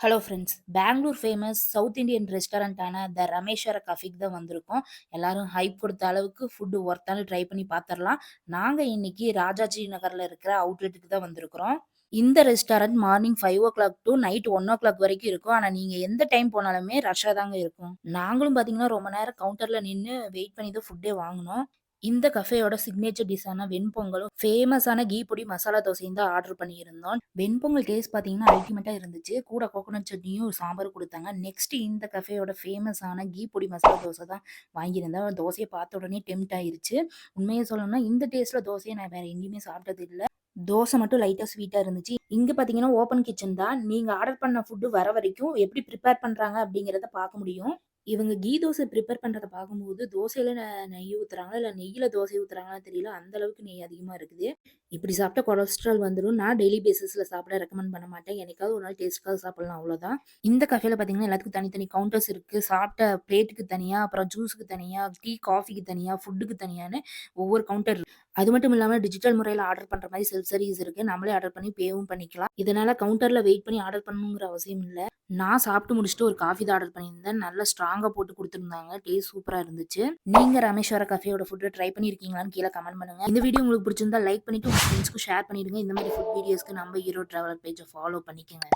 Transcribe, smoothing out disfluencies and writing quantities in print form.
Hello friends. Bangalore famous south Indian ரெஸ்டாரண்டான the Rameshwara கஃபேக்கு தான் வந்திருக்கோம். எல்லாரும் ஹைப் கொடுத்த அளவுக்கு ஃபுட் ஒர்த்தானு ட்ரை பண்ணி பார்த்துரலாம். நாங்க இன்னைக்கு ராஜாஜி நகர்ல இருக்கிற அவுட்லெட்டுக்கு தான் வந்திருக்கிறோம். இந்த ரெஸ்டாரண்ட் மார்னிங் 5:00 டூ நைட் 1:00 வரைக்கும் இருக்கும். ஆனா நீங்க எந்த டைம் போனாலுமே ரஷ்ஷா தாங்க இருக்கும். நாங்களும் பார்த்தீங்கன்னா, ரொம்ப நேரம் கவுண்டர்ல நின்னு வெயிட் பண்ணி தான் ஃபுட்டே வாங்குனோம். இந்த கஃபேயோட சிக்னேச்சர் டிஷ்ஷான வெண்பொங்கலும், ஃபேமஸான கீ பொடி மசாலா தோசையும் தான் ஆர்டர் பண்ணியிருந்தோம். வெண்பொங்கல் டேஸ்ட் பார்த்தீங்கன்னா, அல்டிமேட்டா இருந்துச்சு. கூட கோகோனட் சட்னியும், சாம்பாரும் குடுத்தாங்க. நெக்ஸ்ட் இந்த கஃபேயோட ஃபேமஸான கீ பொடி மசாலா தோசை தான் வாங்கியிருந்தேன். தோசைய பார்த்த உடனே டெம்ப்ட் ஆயிருச்சு. உண்மைய சொல்லணும்னா, இந்த டேஸ்ட்ல தோசைய நான் வேற எங்கேயுமே சாப்பிட்டது இல்ல. தோசை மட்டும் லைட்டா ஸ்வீட்டா இருந்துச்சு. இங்க பார்த்தீங்கன்னா, ஓப்பன் கிச்சன் தான். நீங்க ஆர்டர் பண்ண ஃபுட் வர வரைக்கும் எப்படி பிரிப்பேர் பண்றாங்க அப்படிங்கிறத பார்க்க முடியும். இவங்க கீ தோசை பிரிப்பேர் பண்றத பார்க்கும்போது, தோசையில நெய் ஊத்துறாங்களா, இல்ல நெய்யில தோசை ஊத்துறாங்களான்னு தெரியல. அந்த அளவுக்கு நெய் அதிகமா இருக்குது. இப்படி சாப்பிட்டா கொலஸ்ட்ரால் வந்துரும். நான் டெய்லி பேசிஸ்ல சாப்பிட ரெக்கமெண்ட் பண்ண மாட்டேன். என்னைக்காவது ஒரு நாள் டேஸ்ட்க்காக சாப்பிடலாம் அவ்வளோதான். இந்த கஃபேல பார்த்தீங்கன்னா, எல்லாத்துக்கும் தனித்தனி கவுண்டர்ஸ் இருக்கு. சாப்பிட்ட பிளேட்டுக்கு தனியா, அப்புறம் ஜூஸுக்கு தனியா, டீ, காஃபிக்கு தனியா, ஃபுட்டுக்கு தனியான்னு ஒவ்வொரு கவுண்டர் இருக்கு. அது மட்டும் இல்லாம டிஜிட்டல் முறையில ஆர்டர் பண்ற மாரி செல்ஃப் சர்வீஸ் இருக்கு. நம்மளே ஆர்டர் பண்ணி பேவும் பண்ணிக்கலாம். இதனால கவுண்டர்ல வெயிட் பண்ணி ஆர்டர் பண்ணணுங்கிற அவசியம் இல்ல. நான் சாப்பிட்டு முடிச்சுட்டு ஒரு காஃபி தான் ஆர்டர் பண்ணியிருந்தேன். நல்லா ஸ்ட்ராங்கா போட்டு குடுத்துருந்தாங்க. டேஸ்ட் சூப்பரா இருந்துச்சு. நீங்க ராமேஸ்வர கஃபேயோட ஃபுட்ட ட்ரை பண்ணியிருக்கீங்களான்னு கீழ கமெண்ட் பண்ணுங்க. இந்த வீடியோ உங்களுக்கு பிடிச்சிருந்தா லைக் பண்ணிட்டு உங்க ஃப்ரெண்ட்ஸ்க்கும் ஷேர் பண்ணிடுங்க. இந்த மாரி ஃபுட் வீடியோஸ்க்கு நம்ம ஹீரோ டிராவலர் பேஜ ஃபாலோ பண்ணிக்கங்க.